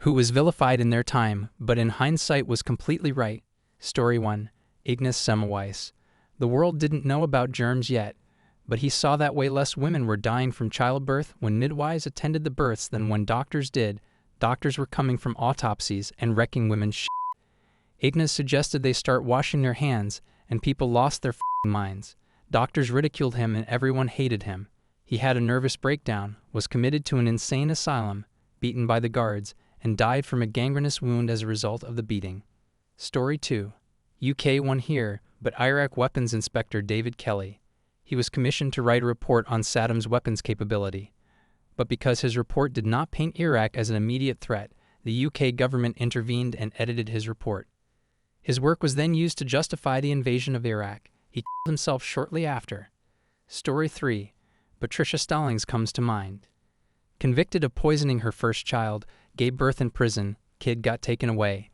who was vilified in their time, but in hindsight was completely right. Story 1. Ignaz Semmelweis. The world didn't know about germs yet, but he saw that way less women were dying from childbirth when midwives attended the births than when doctors did. Doctors were coming from autopsies and wrecking women's shit. Ignaz suggested they start washing their hands, and people lost their f***ing minds. Doctors ridiculed him and everyone hated him. He had a nervous breakdown, was committed to an insane asylum, beaten by the guards, and died from a gangrenous wound as a result of the beating. Story 2. UK won here, but Iraq weapons inspector David Kelly. He was commissioned to write a report on Saddam's weapons capability. But because his report did not paint Iraq as an immediate threat, the UK government intervened and edited his report. His work was then used to justify the invasion of Iraq. He killed himself shortly after. Story 3. Patricia Stallings comes to mind. Convicted of poisoning her first child, gave birth in prison, kid got taken away,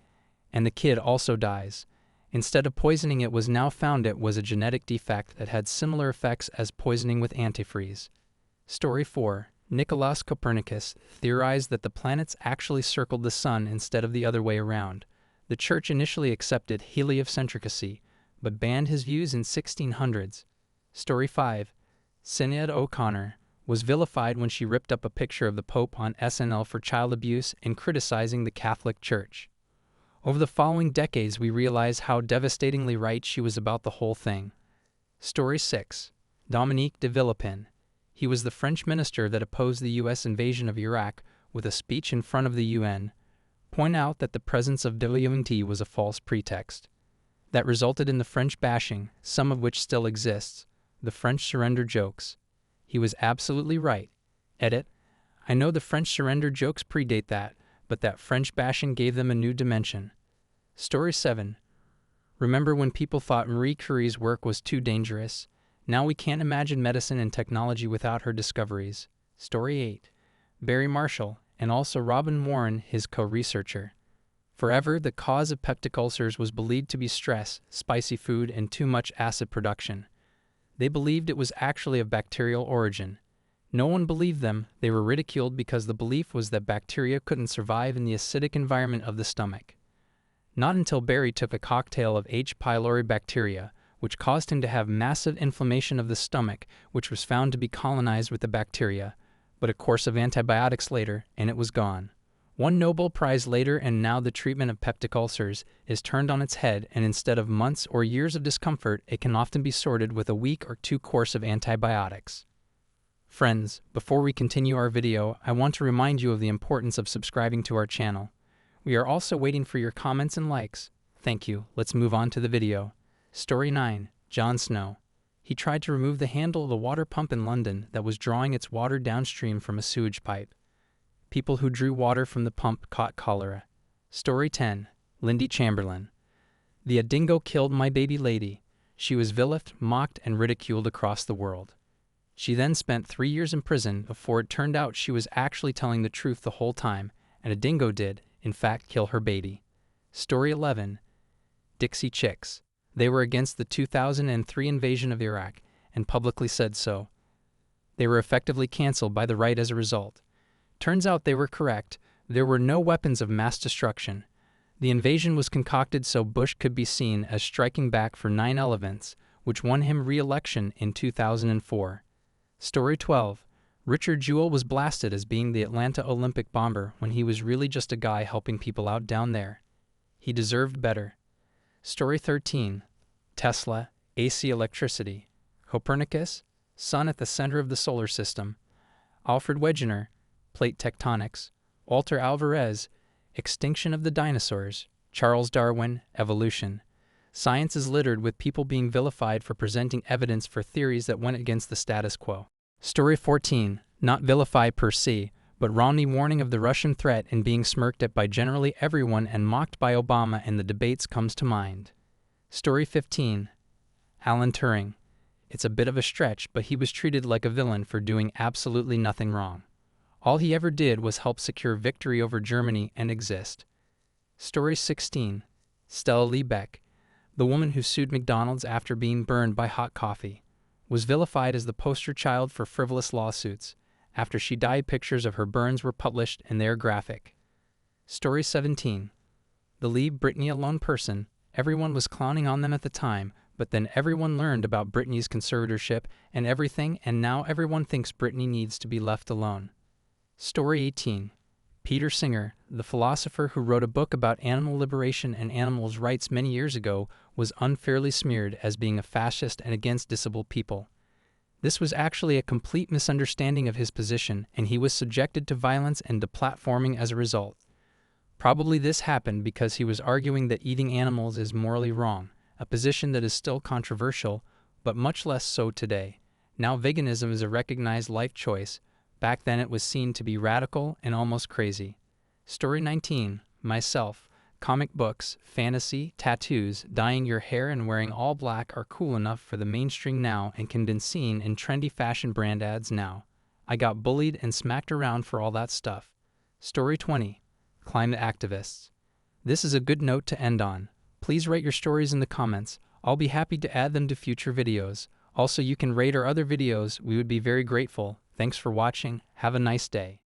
and the kid also dies. Instead of poisoning it was now found it was a genetic defect that had similar effects as poisoning with antifreeze. Story 4. Nicolaus Copernicus theorized that the planets actually circled the sun instead of the other way around. The church initially accepted heliocentricity, but banned his views in 1600s. Story 5. Sinead O'Connor was vilified when she ripped up a picture of the Pope on SNL for child abuse and criticizing the Catholic Church. Over the following decades, we realize how devastatingly right she was about the whole thing. Story 6. Dominique de Villepin. He was the French minister that opposed the U.S. invasion of Iraq with a speech in front of the UN. Point out that the presence of WMT was a false pretext. That resulted in the French bashing, some of which still exists, the French surrender jokes. He was absolutely right. Edit. I know the French surrender jokes predate that, but that French bashing gave them a new dimension. Story 7. Remember when people thought Marie Curie's work was too dangerous? Now we can't imagine medicine and technology without her discoveries. Story 8. Barry Marshall, and also Robin Warren, his co-researcher. Forever, the cause of peptic ulcers was believed to be stress, spicy food, and too much acid production. They believed it was actually of bacterial origin. No one believed them. They were ridiculed because the belief was that bacteria couldn't survive in the acidic environment of the stomach. Not until Barry took a cocktail of H. pylori bacteria, which caused him to have massive inflammation of the stomach, which was found to be colonized with the bacteria, but a course of antibiotics later, and it was gone. One Nobel Prize later, and now the treatment of peptic ulcers is turned on its head, and instead of months or years of discomfort, it can often be sorted with a week or two course of antibiotics. Friends, before we continue our video, I want to remind you of the importance of subscribing to our channel. We are also waiting for your comments and likes. Thank you. Let's move on to the video. Story 9. Jon Snow. He tried to remove the handle of the water pump in London that was drawing its water downstream from a sewage pipe. People who drew water from the pump caught cholera. Story 10. Lindy Chamberlain. The dingo killed my baby lady. She was vilified, mocked, and ridiculed across the world. She then spent 3 years in prison before it turned out she was actually telling the truth the whole time, and a dingo did, in fact, kill her baby. Story 11. Dixie Chicks. They were against the 2003 invasion of Iraq, and publicly said so. They were effectively canceled by the right as a result. Turns out they were correct. There were no weapons of mass destruction. The invasion was concocted so Bush could be seen as striking back for 9 elements, which won him re-election in 2004. Story 12. Richard Jewell was blasted as being the Atlanta Olympic bomber when he was really just a guy helping people out down there. He deserved better. Story 13. Tesla, AC electricity. Copernicus, sun at the center of the solar system. Alfred Wegener, plate tectonics. Walter Alvarez, extinction of the dinosaurs. Charles Darwin, evolution. Science is littered with people being vilified for presenting evidence for theories that went against the status quo. Story 14. Not vilify per se, but Romney warning of the Russian threat and being smirked at by generally everyone and mocked by Obama in the debates comes to mind. Story 15. Alan Turing. It's a bit of a stretch, but he was treated like a villain for doing absolutely nothing wrong. All he ever did was help secure victory over Germany and exist. Story 16. Stella Lee Beck, the woman who sued McDonald's after being burned by hot coffee, was vilified as the poster child for frivolous lawsuits. After she died, pictures of her burns were published and they are graphic. Story 17. The Leave Britney Alone person. Everyone was clowning on them at the time, but then everyone learned about Britney's conservatorship and everything, and now everyone thinks Britney needs to be left alone. Story 18. Peter Singer, the philosopher who wrote a book about animal liberation and animals' rights many years ago, was unfairly smeared as being a fascist and against disabled people. This was actually a complete misunderstanding of his position, and he was subjected to violence and deplatforming as a result. Probably this happened because he was arguing that eating animals is morally wrong, a position that is still controversial, but much less so today. Now veganism is a recognized life choice. Back then it was seen to be radical and almost crazy. Story 19. Myself. Comic books, fantasy, tattoos, dyeing your hair and wearing all black are cool enough for the mainstream now and can be seen in trendy fashion brand ads now. I got bullied and smacked around for all that stuff. Story 20. Climate activists. This is a good note to end on. Please write your stories in the comments. I'll be happy to add them to future videos. Also, you can rate our other videos. We would be very grateful. Thanks for watching. Have a nice day.